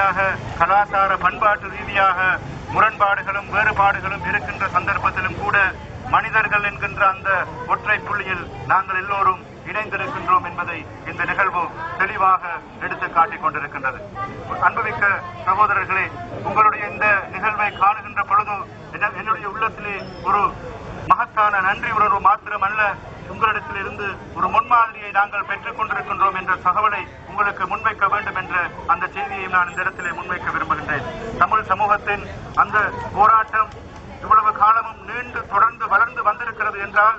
ரீதியாக கலாச்சார பண்பாட்டு ரீதியாக முரண்பாடுகளும் வேறுபாடுகளும் இருக்கின்ற சந்தர்ப்பத்திலும் கூட மனிதர்கள் என்கின்ற அந்த ஒற்றை புள்ளியில் நாங்கள் எல்லோரும் இணைந்திருக்கின்றோம் என்பதை இந்த நிகழ்வு தெளிவாக எடுத்து காட்டிக் கொண்டிருக்கின்றது. அன்புமிக்க சகோதரர்களே, உங்களுடைய இந்த நிகழ்வை காணுகின்ற பொழுது என்னுடைய உள்ளத்திலே ஒரு மகத்தான நன்றி உணர்வு மாத்திரமல்ல, உங்களிடத்திலிருந்து ஒரு முன்மாதிரியை நாங்கள் பெற்றுக் கொண்டிருக்கின்றோம் என்ற தகவலை உங்களுக்கு முன்வைக்க வேண்டும் என்ற அந்த செய்தியை நான் இந்த இடத்திலே முன்வைக்க விரும்புகின்றேன். தமிழ் சமூகத்தின் அந்த போராட்டம் இவ்வளவு காலமும் நீண்டு தொடர்ந்து வளர்ந்து வந்திருக்கிறது என்றால்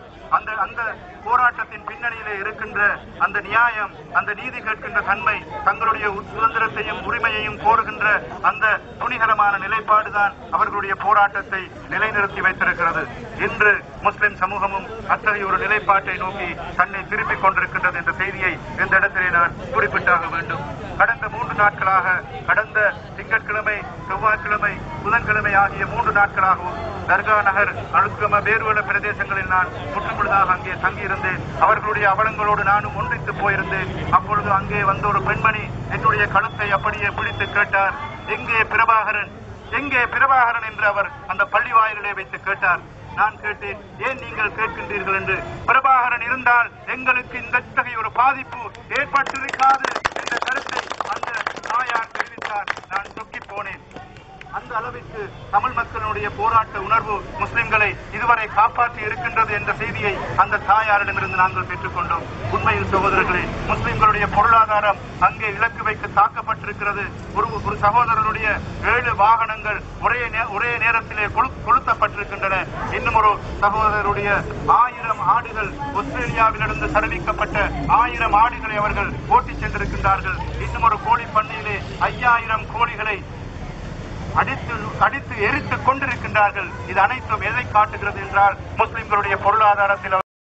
அந்த போராட்டத்தின் பின்னணியிலே இருக்கின்ற அந்த நியாயம், அந்த நீதி கேட்கின்ற தன்மை, தங்களுடைய சுதந்திரத்தையும் உரிமையையும் கோருகின்ற அந்த துணிகரமான நிலைப்பாடுதான் அவர்களுடைய போராட்டத்தை நிலைநிறுத்தி வைத்திருக்கிறது. இன்று முஸ்லிம் சமூகமும் அத்தகைய ஒரு நிலைப்பாட்டை நோக்கி தன்னை திருப்பிக் கொண்டிருக்கின்றது என்ற செய்தியை இந்த இடத்திலே நான் குறிப்பிட்டாக வேண்டும். கடந்த 3 நாட்களாக, கடந்த திங்கட்கிழமை, செவ்வாய்க்கிழமை, புதன்கிழமை ஆகிய 3 நாட்களாகவும் தர்கா நகர், அழுத்கம, வேறுவல பிரதேசங்களில் நான் முற்றுமுழுதாக அங்கே தங்கியிருந்தேன். அவர்களுடைய அவலங்களோடு நானும் ஒன்றித்து போயிருந்தேன். அப்பொழுது அங்கே வந்த ஒரு பெண்மணி என்னுடைய கழுத்தை அப்படியே பிடித்து கேட்டார், எங்கே பிரபாகரன், எங்கே பிரபாகரன் என்று அவர் அந்த பள்ளி வாயிலே வைத்து கேட்டார். நான் கேட்டேன், ஏன் நீங்கள் கேட்கின்றீர்கள் என்று. பிரபாகரன் இருந்தால் எங்களுக்கு இத்தகைய ஒரு பாதிப்பு ஏற்பட்டிருக்காது என்ற கருத்தை அந்த தாயார் தெரிவித்தார். நான் சொக்கி போனேன். அந்த அளவிற்கு தமிழ் மக்களுடைய போராட்ட உணர்வு முஸ்லிம்களை இதுவரை காப்பாற்றி இருக்கின்றது என்ற செய்தியை அந்த தாயாரிடமிருந்து நாங்கள் பெற்றுக்கொண்டோம். உண்மையில் சகோதரர்களே, முஸ்லிம்களுடைய பொருளாதாரம் அங்கே இலக்கு வைத்து தாக்கப்பட்டிருக்கிறது. ஒரு சகோதரருடைய 7 வாகனங்கள் ஒரே நேரத்திலே கொளுத்தப்பட்டிருக்கின்றன. இன்னும் ஒரு சகோதரருடைய 1000 ஆடுகள், ஆஸ்திரேலியாவிலிருந்து தருவிக்கப்பட்ட 1000 ஆடுகளை அவர்கள் ஓட்டிச் சென்றிருக்கின்றார்கள். இன்னும் ஒரு கோழி பண்ணையிலே 5000 கோழிகளை அடித்து எரித்துக் கொண்டிருக்கின்றார்கள். இது அனைத்தும் எதை காட்டுகிறது என்றால் முஸ்லிம்களுடைய பொருளாதாரத்தில்